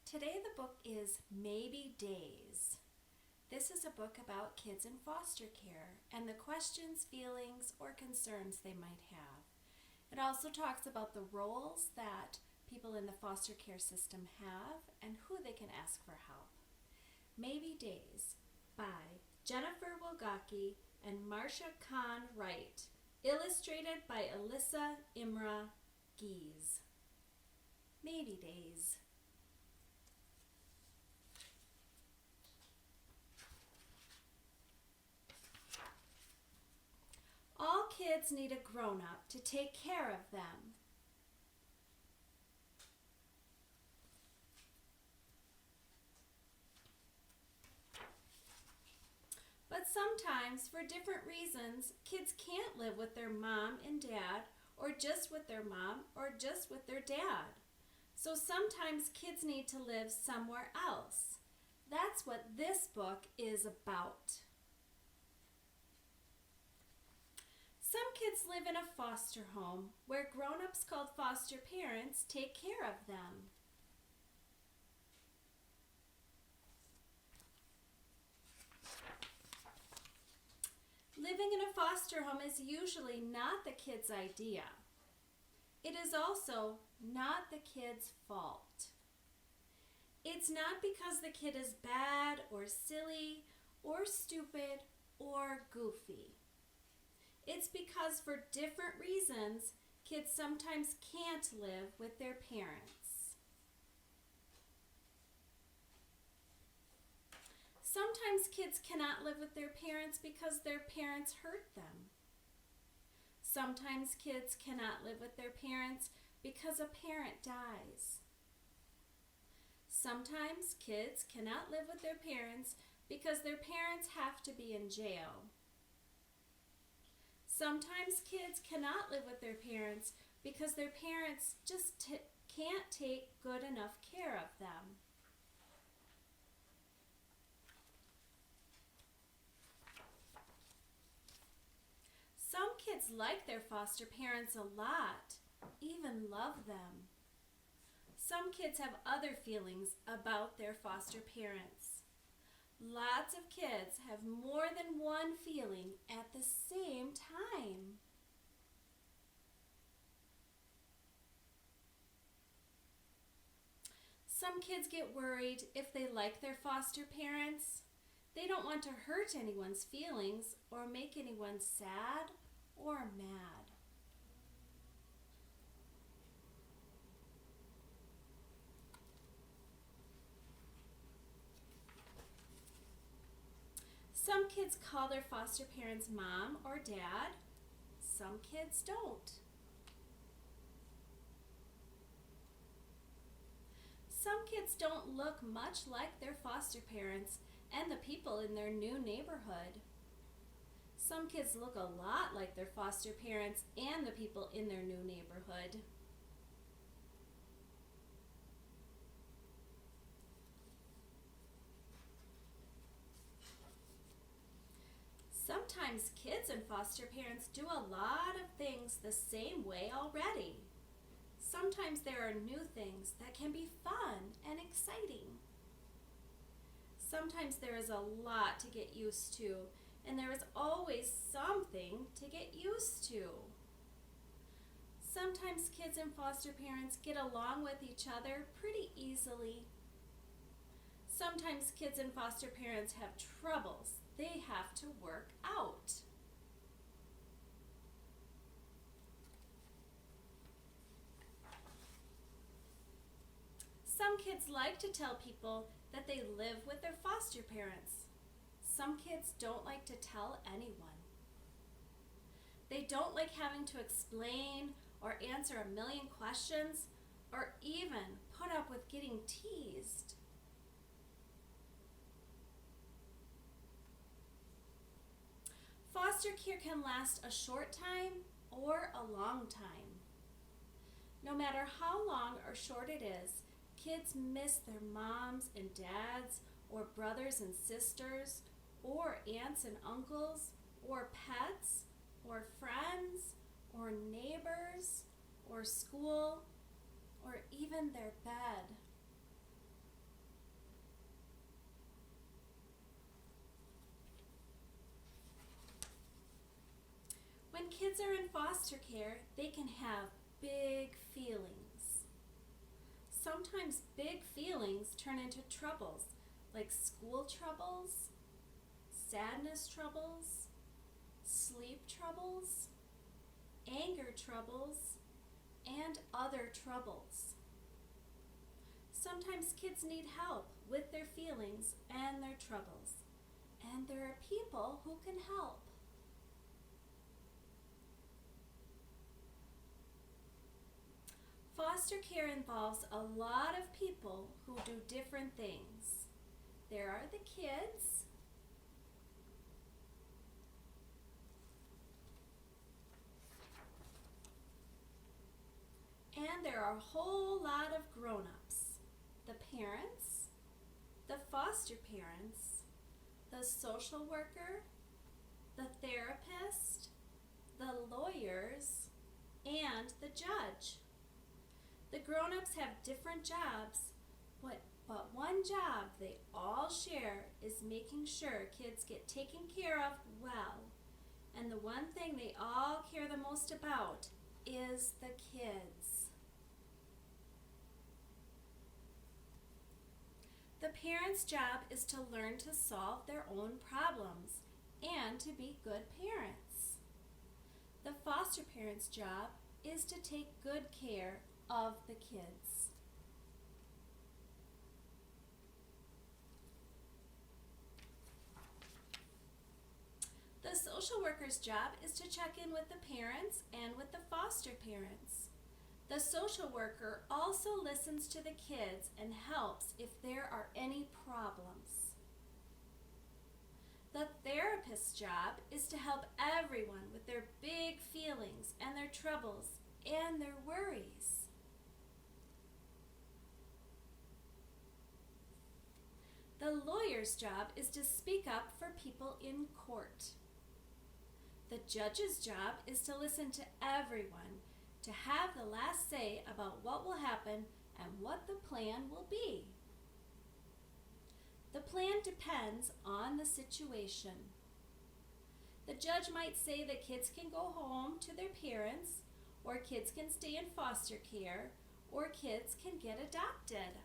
Today the book is Maybe Days. This is a book about kids in foster care and the questions, feelings, or concerns they might have. It also talks about the roles that people in the foster care system have and who they can ask for help. Maybe Days by Jennifer Wilgocki and Marcia Kahn Wright, illustrated by Alyssa Imra Gies. Maybe Days. All kids need a grown-up to take care of them. But sometimes, for different reasons, kids can't live with their mom and dad, or just with their mom, or just with their dad. So sometimes kids need to live somewhere else. That's what this book is about. Some kids live in a foster home where grown-ups called foster parents take care of them. Living in a foster home is usually not the kid's idea. It is also not the kid's fault. It's not because the kid is bad or silly or stupid or goofy. It's because for different reasons, kids sometimes can't live with their parents. Sometimes kids cannot live with their parents because their parents hurt them. Sometimes kids cannot live with their parents because a parent dies. Sometimes kids cannot live with their parents because their parents have to be in jail. Sometimes kids cannot live with their parents because their parents just can't take good enough care of them. Some kids like their foster parents a lot, even love them. Some kids have other feelings about their foster parents. Lots of kids have more than one feeling at the same time. Some kids get worried if they like their foster parents. They don't want to hurt anyone's feelings or make anyone sad or mad. Some kids call their foster parents mom or dad. Some kids don't. Some kids don't look much like their foster parents and the people in their new neighborhood. Some kids look a lot like their foster parents and the people in their new neighborhood. Sometimes kids and foster parents do a lot of things the same way already. Sometimes there are new things that can be fun and exciting. Sometimes there is a lot to get used to, and there is always something to get used to. Sometimes kids and foster parents get along with each other pretty easily. Sometimes kids and foster parents have troubles they have to work out. Some kids like to tell people that they live with their foster parents. Some kids don't like to tell anyone. They don't like having to explain or answer a million questions or even put up with getting teased. Foster care can last a short time or a long time. No matter how long or short it is, kids miss their moms and dads or brothers and sisters or aunts and uncles or pets or friends or neighbors or school or even their bed. kids are in foster care, they can have big feelings. Sometimes big feelings turn into troubles, like school troubles, sadness troubles, sleep troubles, anger troubles, and other troubles. Sometimes kids need help with their feelings and their troubles, and there are people who can help. Foster care involves a lot of people who do different things. There are the kids, and there are a whole lot of grown-ups. The parents, the foster parents, the social worker, the therapist, the lawyers, and the judge. The grown-ups have different jobs, but one job they all share is making sure kids get taken care of well. And the one thing they all care the most about is the kids. The parents' job is to learn to solve their own problems and to be good parents. The foster parents' job is to take good care of the kids. The social worker's job is to check in with the parents and with the foster parents. The social worker also listens to the kids and helps if there are any problems. The therapist's job is to help everyone with their big feelings and their troubles and their worries. The lawyer's job is to speak up for people in court. The judge's job is to listen to everyone, to have the last say about what will happen and what the plan will be. The plan depends on the situation. The judge might say that kids can go home to their parents, or kids can stay in foster care, or kids can get adopted.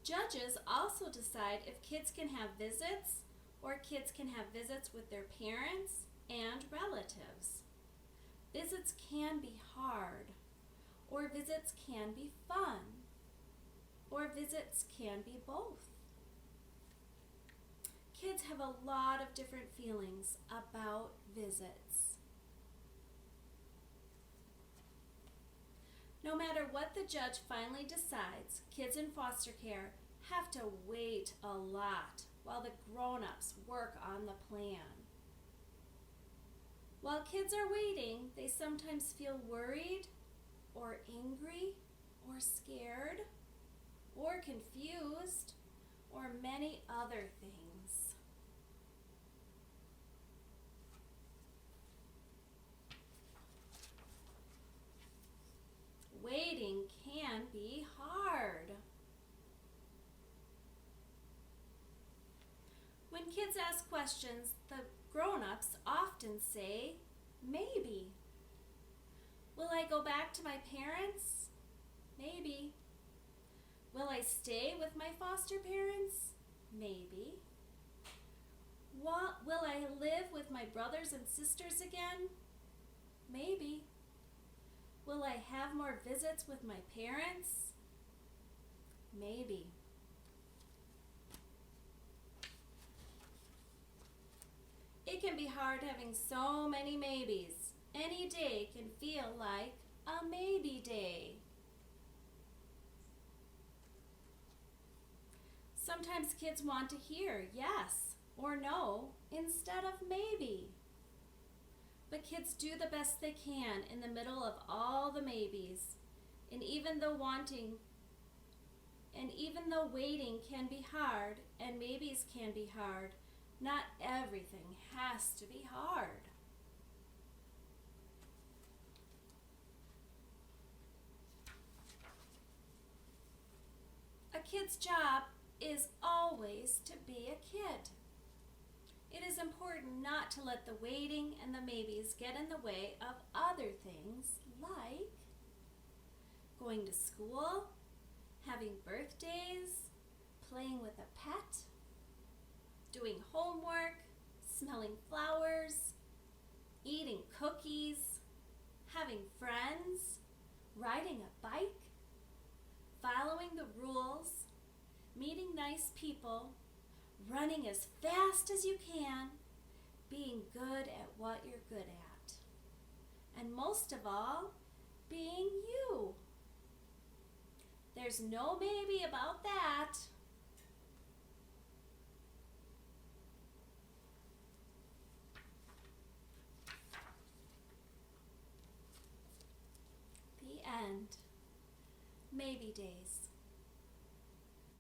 Judges also decide if kids can have visits, or kids can have visits with their parents and relatives. Visits can be hard, or visits can be fun, or visits can be both. Kids have a lot of different feelings about visits. No matter what the judge finally decides, kids in foster care have to wait a lot while the grown-ups work on the plan. While kids are waiting, they sometimes feel worried, or angry, or scared, or confused, or many other things. Waiting can be hard. When kids ask questions, the grown-ups often say, maybe. Will I go back to my parents? Maybe. Will I stay with my foster parents? Maybe. Will I live with my brothers and sisters again? Maybe. Will I have more visits with my parents? Maybe. It can be hard having so many maybes. Any day can feel like a maybe day. Sometimes kids want to hear yes or no instead of maybe. But kids do the best they can in the middle of all the maybes. And even though waiting can be hard and maybes can be hard, not everything has to be hard. A kid's job is always to be a kid. It is important not to let the waiting and the maybes get in the way of other things like going to school, having birthdays, playing with a pet, doing homework, smelling flowers, eating cookies, having friends, riding a bike, following the rules, meeting nice people, running as fast as you can, being good at what you're good at, and most of all, being you. There's no maybe about that. The end. Maybe days.